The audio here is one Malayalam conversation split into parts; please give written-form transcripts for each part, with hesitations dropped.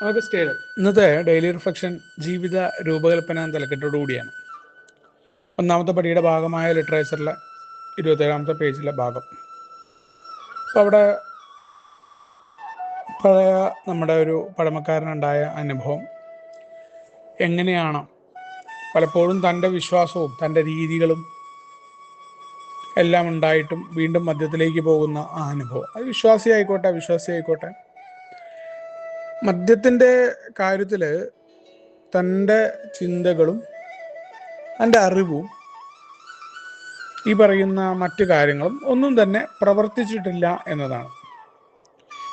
നമുക്ക് സ്റ്റേഡ് ഇന്നത്തെ ഡെയിലി റിഫ്ലക്ഷൻ ജീവിത രൂപകൽപ്പന എന്ന തലക്കെട്ടോടുകൂടിയാണ്. ഒന്നാമത്തെ പടിയുടെ ഭാഗമായ ലിറ്ററേച്ചറിലെ 27ാമത്തെ പേജിലെ ഭാഗം. അപ്പോൾ അവിടെ പഴയ നമ്മുടെ ഒരു പഴമക്കാരനുണ്ടായ അനുഭവം എങ്ങനെയാണ് പലപ്പോഴും തൻ്റെ വിശ്വാസവും തൻ്റെ രീതികളും എല്ലാം ഉണ്ടായിട്ടും വീണ്ടും മദ്യത്തിലേക്ക് പോകുന്ന ആ അനുഭവം. അത് വിശ്വാസി ആയിക്കോട്ടെ മദ്യത്തിൻ്റെ കാര്യത്തിൽ തൻ്റെ ചിന്തകളും തൻ്റെ അറിവും ഈ പറയുന്ന മറ്റു കാര്യങ്ങളും ഒന്നും തന്നെ പ്രവർത്തിച്ചിട്ടില്ല എന്നതാണ്.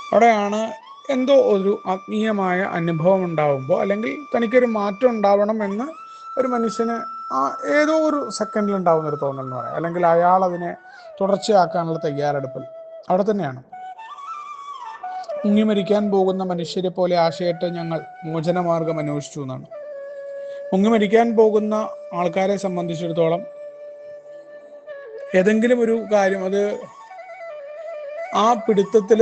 അവിടെയാണ് എന്തോ ഒരു ആത്മീയമായ അനുഭവം ഉണ്ടാവുമ്പോൾ, അല്ലെങ്കിൽ തനിക്കൊരു മാറ്റം ഉണ്ടാവണം എന്ന് ഒരു മനുഷ്യന് ഏതോ ഒരു സെക്കൻഡിൽ ഉണ്ടാവുന്നൊരു തോന്നൽ എന്ന് പറയാം, അല്ലെങ്കിൽ അയാൾ അതിനെ തുടർച്ചയാക്കാനുള്ള തയ്യാറെടുപ്പിൽ അവിടെ തന്നെയാണ്. മുങ്ങിമരിക്കാൻ പോകുന്ന മനുഷ്യരെ പോലെ ആശയത്തെ ഞങ്ങൾ മോചനമാർഗം അന്വേഷിച്ചു എന്നാണ്. മുങ്ങിമരിക്കാൻ പോകുന്ന ആൾക്കാരെ സംബന്ധിച്ചിടത്തോളം ഏതെങ്കിലും ഒരു കാര്യം, അത് ആ പിടുത്തത്തിൽ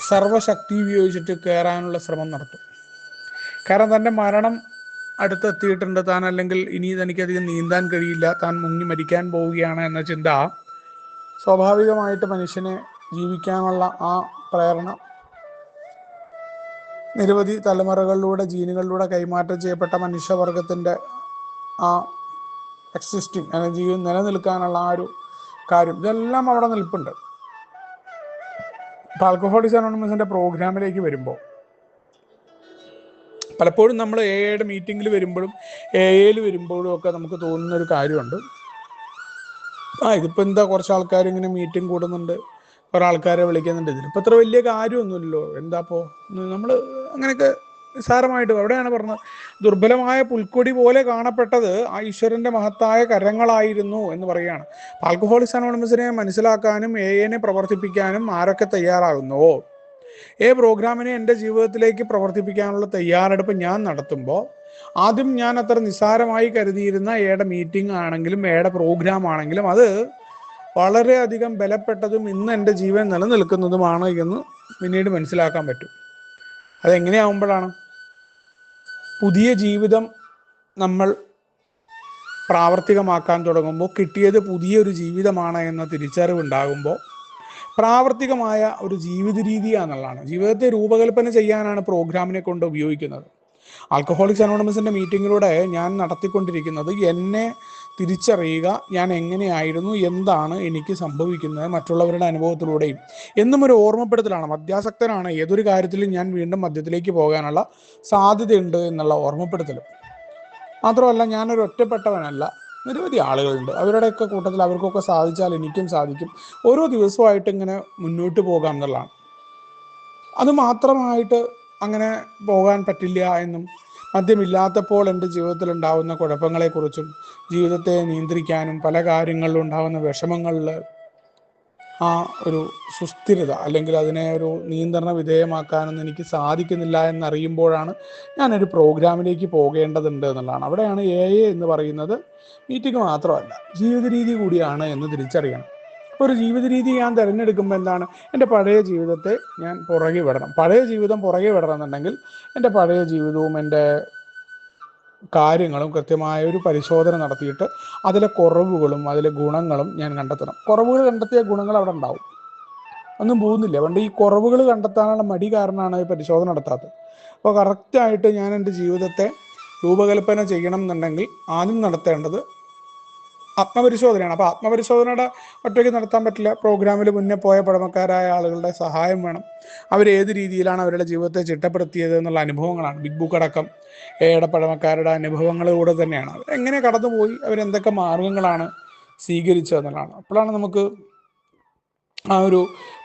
സർവശക്തി ഉപയോഗിച്ചിട്ട് കയറാനുള്ള ശ്രമം നടത്തും. കാരണം തൻ്റെ മരണം അടുത്തെത്തിയിട്ടുണ്ട്, താൻ അല്ലെങ്കിൽ ഇനി തനിക്കധികം നീന്താൻ കഴിയില്ല, താൻ മുങ്ങി മരിക്കാൻ പോവുകയാണ് എന്ന ചിന്ത സ്വാഭാവികമായിട്ട് മനുഷ്യനെ ജീവിക്കാനുള്ള ആ പ്രേരണ നിരവധി തലമുറകളിലൂടെ ജീനുകളിലൂടെ കൈമാറ്റം ചെയ്യപ്പെട്ട മനുഷ്യവർഗത്തിൻ്റെ ആ എക്സിസ്റ്റിംഗ് അല്ലെങ്കിൽ നിലനിൽക്കാനുള്ള ആ ഒരു കാര്യം, ഇതെല്ലാം അവിടെ നിൽപ്പുണ്ട്. ഇപ്പോൾ ആൽക്കഹോളിക്സ് അനോണിമസിൻ്റെ പ്രോഗ്രാമിലേക്ക് വരുമ്പോൾ പലപ്പോഴും നമ്മൾ എയുടെ മീറ്റിങ്ങിൽ വരുമ്പോഴും എയിൽ വരുമ്പോഴും ഒക്കെ നമുക്ക് തോന്നുന്നൊരു കാര്യമുണ്ട്. ഇതിപ്പോൾ എന്താ കുറച്ച് ആൾക്കാർ ഇങ്ങനെ മീറ്റിംഗ് കൂടുന്നുണ്ട്, കുറേ ആൾക്കാരെ വിളിക്കുന്നുണ്ട്, ഇതിലിപ്പോൾ ഇത്ര വലിയ കാര്യമൊന്നുമില്ലല്ലോ, എന്താപ്പോൾ നമ്മൾ അങ്ങനെയൊക്കെ നിസ്സാരമായിട്ട്. അവിടെയാണ് പറഞ്ഞത്, ദുർബലമായ പുൽക്കൊടി പോലെ കാണപ്പെട്ടത് ആ ഈശ്വരൻ്റെ മഹത്തായ കരങ്ങളായിരുന്നു എന്ന് പറയുകയാണ്. ആൽക്കഹോളിക്സ് അനോണിമസിനെ മനസ്സിലാക്കാനും എനെ പ്രവർത്തിപ്പിക്കാനും ആരൊക്കെ തയ്യാറാകുന്നുവോ, പ്രോഗ്രാമിനെ എൻ്റെ ജീവിതത്തിലേക്ക് പ്രവർത്തിപ്പിക്കാനുള്ള തയ്യാറെടുപ്പ് ഞാൻ നടത്തുമ്പോൾ, ആദ്യം ഞാൻ അത്ര നിസ്സാരമായി കരുതിയിരുന്ന എയുടെ മീറ്റിംഗ് ആണെങ്കിലും എയുടെ പ്രോഗ്രാം ആണെങ്കിലും അത് വളരെയധികം ബലപ്പെട്ടതും ഇന്ന് എൻ്റെ ജീവൻ നിലനിൽക്കുന്നതുമാണ് എന്ന് പിന്നീട് മനസ്സിലാക്കാൻ പറ്റും. അതെങ്ങനെയാവുമ്പോഴാണ് പുതിയ ജീവിതം നമ്മൾ പ്രാവർത്തികമാക്കാൻ തുടങ്ങുമ്പോൾ, കിട്ടിയത് പുതിയൊരു ജീവിതമാണ് എന്ന തിരിച്ചറിവുണ്ടാകുമ്പോൾ പ്രാവർത്തികമായ ഒരു ജീവിത രീതിയാണെന്നുള്ളതാണ്. ജീവിതത്തെ രൂപകൽപ്പന ചെയ്യാനാണ് പ്രോഗ്രാമിനെ കൊണ്ട് ഉപയോഗിക്കുന്നത്. ആൽക്കഹോളിക്സ് അനോണിമസിൻ്റെ മീറ്റിങ്ങിലൂടെ ഞാൻ നടത്തിക്കൊണ്ടിരിക്കുന്നത് എന്നെ തിരിച്ചറിയുക, ഞാൻ എങ്ങനെയായിരുന്നു, എന്താണ് എനിക്ക് സംഭവിക്കുന്നത് മറ്റുള്ളവരുടെ അനുഭവത്തിലൂടെയും എന്നും ഒരു ഓർമ്മപ്പെടുത്തലാണ്. മദ്യാസക്തനാണ്, ഏതൊരു കാര്യത്തിലും ഞാൻ വീണ്ടും മദ്യത്തിലേക്ക് പോകാനുള്ള സാധ്യതയുണ്ട് എന്നുള്ള ഓർമ്മപ്പെടുത്തലും മാത്രമല്ല, ഞാനൊരു ഒറ്റപ്പെട്ടവനല്ല, നിരവധി ആളുകളുണ്ട്, അവരുടെയൊക്കെ കൂട്ടത്തിൽ അവർക്കൊക്കെ സാധിച്ചാൽ എനിക്കും സാധിക്കും, ഓരോ ദിവസമായിട്ട് ഇങ്ങനെ മുന്നോട്ട് പോകാം എന്നുള്ളതാണ്. അത് മാത്രമായിട്ട് അങ്ങനെ പോകാൻ പറ്റില്ല എന്നും, മദ്യമില്ലാത്തപ്പോൾ എൻ്റെ ജീവിതത്തിൽ ഉണ്ടാകുന്ന കുഴപ്പങ്ങളെക്കുറിച്ചും ജീവിതത്തെ നിയന്ത്രിക്കാനും പല കാര്യങ്ങളിലും ഉണ്ടാകുന്ന വിഷമങ്ങളിൽ ആ ഒരു സുസ്ഥിരത അല്ലെങ്കിൽ അതിനെ ഒരു നിയന്ത്രണ വിധേയമാക്കാനൊന്നും എനിക്ക് സാധിക്കുന്നില്ല എന്നറിയുമ്പോഴാണ് ഞാനൊരു പ്രോഗ്രാമിലേക്ക് പോകേണ്ടതുണ്ട് എന്നുള്ളതാണ്. അവിടെയാണ് എന്ന് പറയുന്നത് മീറ്റിംഗ് മാത്രമല്ല, ജീവിത രീതി കൂടിയാണ് എന്ന് തിരിച്ചറിയണം. ഒരു ജീവിത രീതി ഞാൻ തിരഞ്ഞെടുക്കുമ്പോൾ എന്താണ്, എൻ്റെ പഴയ ജീവിതത്തെ ഞാൻ പുറകെ വിടണം. പഴയ ജീവിതം പുറകെ വിടണം എന്നുണ്ടെങ്കിൽ എൻ്റെ പഴയ ജീവിതവും എൻ്റെ കാര്യങ്ങളും കൃത്യമായ ഒരു പരിശോധന നടത്തിയിട്ട് അതിലെ കുറവുകളും അതിലെ ഗുണങ്ങളും ഞാൻ കണ്ടെത്തണം. കുറവുകൾ കണ്ടെത്തിയ ഗുണങ്ങൾ അവിടെ ഉണ്ടാവും, ഒന്നും പോകുന്നില്ല. പണ്ട് ഈ കുറവുകൾ കണ്ടെത്താനുള്ള മടി കാരണമാണ് ഈ പരിശോധന നടത്താത്തത്. അപ്പോൾ കറക്റ്റായിട്ട് ഞാൻ എൻ്റെ ജീവിതത്തെ രൂപകൽപ്പന ചെയ്യണം എന്നുണ്ടെങ്കിൽ ആദ്യം നടത്തേണ്ടത് ആത്മപരിശോധനയാണ്. അപ്പോൾ ആത്മപരിശോധനയുടെ ഒറ്റയ്ക്ക് നടത്താൻ പറ്റില്ല. പ്രോഗ്രാമിൽ മുന്നേ പോയ പഴമക്കാരായ ആളുകളുടെ സഹായം വേണം. അവരേത് രീതിയിലാണ് അവരുടെ ജീവിതത്തെ ചിട്ടപ്പെടുത്തിയത് എന്നുള്ള അനുഭവങ്ങളാണ്. ബിഗ് ബുക്ക് അടക്കം ഏടെ പഴമക്കാരുടെ അനുഭവങ്ങളിലൂടെ തന്നെയാണ് അവരെങ്ങനെ കടന്നുപോയി, അവരെന്തൊക്കെ മാർഗങ്ങളാണ് സ്വീകരിച്ചതെന്നുള്ളതാണ്. അപ്പോഴാണ് നമുക്ക് ആ ഒരു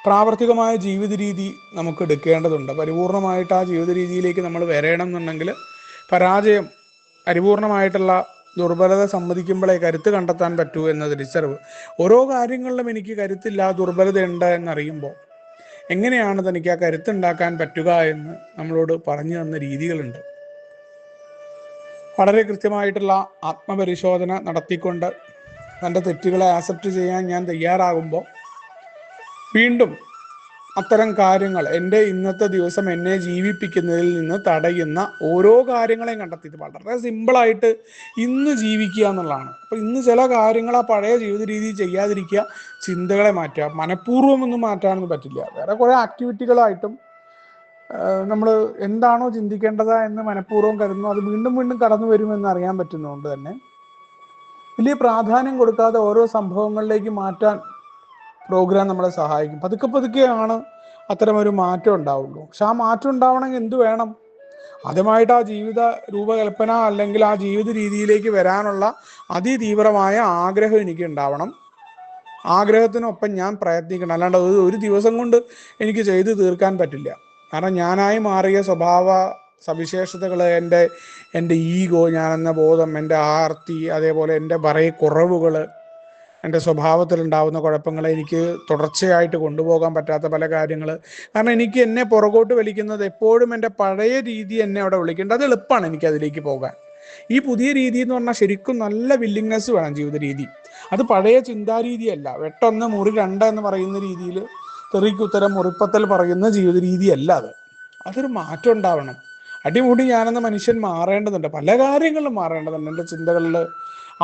പ്രാവർത്തികമായ ജീവിത രീതി നമുക്ക് എടുക്കേണ്ടതുണ്ട്. പരിപൂർണമായിട്ട് ആ ജീവിത രീതിയിലേക്ക് നമ്മൾ വരണം എന്നുണ്ടെങ്കിൽ പരാജയം, പരിപൂർണമായിട്ടുള്ള ദുർബലത സമ്മതിക്കുമ്പോഴേ കരുത്ത് കണ്ടെത്താൻ പറ്റൂ എന്ന തിരിച്ചറിവ്. ഓരോ കാര്യങ്ങളിലും എനിക്ക് കരുത്തില്ല, ദുർബലതയുണ്ട് എന്നറിയുമ്പോൾ എങ്ങനെയാണ് തനിക്ക് ആ കരുത്തുണ്ടാക്കാൻ പറ്റുക എന്ന് നമ്മളോട് പറഞ്ഞു തന്ന രീതികളുണ്ട്. വളരെ കൃത്യമായിട്ടുള്ള ആത്മപരിശോധന നടത്തിക്കൊണ്ട് തൻ്റെ തെറ്റുകളെ ആക്സെപ്റ്റ് ചെയ്യാൻ ഞാൻ തയ്യാറാകുമ്പോൾ വീണ്ടും അത്തരം കാര്യങ്ങൾ എൻ്റെ ഇന്നത്തെ ദിവസം എന്നെ ജീവിപ്പിക്കുന്നതിൽ നിന്ന് തടയുന്ന ഓരോ കാര്യങ്ങളെയും കണ്ടെത്തിയിട്ട് വളരെ സിമ്പിളായിട്ട് ഇന്ന് ജീവിക്കുക എന്നുള്ളതാണ്. അപ്പോൾ ഇന്ന് ചില കാര്യങ്ങൾ ആ പഴയ ജീവിത രീതി ചെയ്യാതിരിക്കുക, ചിന്തകളെ മാറ്റുക. മനഃപൂർവ്വം ഒന്നും മാറ്റാനൊന്നും പറ്റില്ല. വേറെ കുറേ ആക്ടിവിറ്റികളായിട്ടും നമ്മൾ എന്താണോ ചിന്തിക്കേണ്ടത് എന്ന് മനഃപൂർവ്വം കരുതുന്നു, അത് വീണ്ടും വീണ്ടും കടന്നു വരുമെന്ന് അറിയാൻ പറ്റുന്നതുകൊണ്ട് തന്നെ വലിയ പ്രാധാന്യം കൊടുക്കാതെ ഓരോ സംഭവങ്ങളിലേക്ക് മാറ്റാൻ പ്രോഗ്രാം നമ്മളെ സഹായിക്കും. പതുക്കെ പതുക്കെയാണ് അത്തരമൊരു മാറ്റം ഉണ്ടാവുള്ളൂ. പക്ഷെ ആ മാറ്റം ഉണ്ടാവണമെങ്കിൽ എന്ത് വേണം? ആദ്യമായിട്ട് ആ ജീവിത രൂപകൽപ്പന അല്ലെങ്കിൽ ആ ജീവിത രീതിയിലേക്ക് വരാനുള്ള അതിതീവ്രമായ ആഗ്രഹം എനിക്ക് ഉണ്ടാവണം. ആഗ്രഹത്തിനൊപ്പം ഞാൻ പ്രയത്നിക്കണം. അല്ലാണ്ട് ഒരു ദിവസം കൊണ്ട് എനിക്ക് ചെയ്തു തീർക്കാൻ പറ്റില്ല. കാരണം ഞാനായി മാറിയ സ്വഭാവ സവിശേഷതകൾ, എൻ്റെ ഈഗോ, ഞാനെന്ന ബോധം, എൻ്റെ ആർത്തി, അതേപോലെ എൻ്റെ കുറവുകൾ, എൻ്റെ സ്വഭാവത്തിലുണ്ടാവുന്ന കുഴപ്പങ്ങൾ, എനിക്ക് തുടർച്ചയായിട്ട് കൊണ്ടുപോകാൻ പറ്റാത്ത പല കാര്യങ്ങൾ. കാരണം എനിക്ക് എന്നെ പുറകോട്ട് വലിക്കുന്നത് എപ്പോഴും എൻ്റെ പഴയ രീതി എന്നെ അവിടെ വിളിക്കേണ്ടത്. അത് എളുപ്പമാണ് എനിക്ക് അതിലേക്ക് പോകാൻ. ഈ പുതിയ രീതി എന്ന് പറഞ്ഞാൽ ശരിക്കും നല്ല വില്ലിങ്നെസ് വേണം ജീവിത രീതി. അത് പഴയ ചിന്താരീതിയല്ല. വെട്ടൊന്ന് മുറി രണ്ട് എന്ന് പറയുന്ന രീതിയിൽ തെറിക്കുത്തരം മുറിപ്പത്തൽ പറയുന്ന ജീവിത രീതിയല്ല അത്. അതൊരു മാറ്റം ഉണ്ടാവണം. അടിമുടി ഞാനെന്ന മനുഷ്യൻ മാറേണ്ടതുണ്ട്. പല കാര്യങ്ങളിലും മാറേണ്ടതുണ്ട്. എൻ്റെ ചിന്തകളിൽ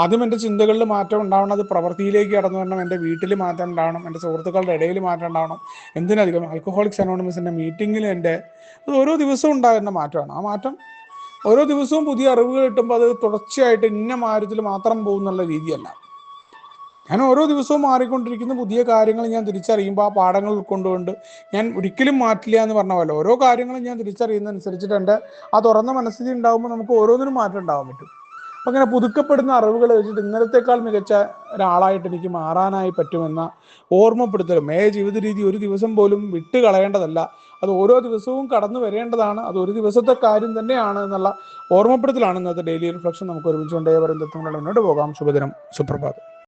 ആദ്യം എൻ്റെ ചിന്തകളിൽ മാറ്റം ഉണ്ടാവണം. അത് പ്രവൃത്തിയിലേക്ക് കടന്നു വരണം. എൻ്റെ വീട്ടിൽ മാറ്റം ഉണ്ടാവണം. എൻ്റെ സുഹൃത്തുക്കളുടെ ഇടയിൽ മാറ്റം ഉണ്ടാവണം. എന്തിനധികം ആൽക്കഹോളിക്സ് അനോണിമസിൻ്റെ മീറ്റിങ്ങിൽ അത് ഓരോ ദിവസവും ഉണ്ടാകുന്ന മാറ്റമാണ്. ആ മാറ്റം ഓരോ ദിവസവും പുതിയ അറിവുകൾ കിട്ടുമ്പോൾ അത് തുടർച്ചയായിട്ട് ഇന്ന മാറ്റത്തിൽ മാത്രം പോകുന്നുള്ള രീതിയല്ല. ഞാൻ ഓരോ ദിവസവും മാറിക്കൊണ്ടിരിക്കുന്ന പുതിയ കാര്യങ്ങൾ ഞാൻ തിരിച്ചറിയുമ്പോൾ ആ പാഠങ്ങൾ ഉൾക്കൊണ്ടുകൊണ്ട് ഞാൻ ഒരിക്കലും മാറ്റില്ല എന്ന് പറഞ്ഞ പോലെ ഓരോ കാര്യങ്ങളും ഞാൻ തിരിച്ചറിയുന്നതനുസരിച്ചിട്ട് എൻ്റെ ആ തുറന്ന മനസ്ഥിതി ഉണ്ടാകുമ്പോൾ നമുക്ക് ഓരോന്നിനും മാറ്റം ഉണ്ടാകാൻ പറ്റും. അപ്പം അങ്ങനെ പുതുക്കപ്പെടുന്ന അറിവുകൾ വെച്ചിട്ട് ഇന്നലത്തേക്കാൾ മികച്ച ഒരാളായിട്ട് എനിക്ക് മാറാനായി പറ്റുമെന്ന ഓർമ്മപ്പെടുത്തലും. ജീവിത രീതി ഒരു ദിവസം പോലും വിട്ട് കളയേണ്ടതല്ല. അത് ഓരോ ദിവസവും കടന്നു വരേണ്ടതാണ്. അത് ഒരു ദിവസത്തെ കാര്യം തന്നെയാണ് എന്നുള്ള ഓർമ്മപ്പെടുത്തലാണ് ഇന്നത്തെ ഡെയിലി റിഫ്ലക്ഷൻ. നമുക്ക് ഒരുമിച്ച് കൊണ്ടേ പറയുന്നത് മുന്നോട്ട് പോകാം. ശുഭദിനം, സുപ്രഭാതം.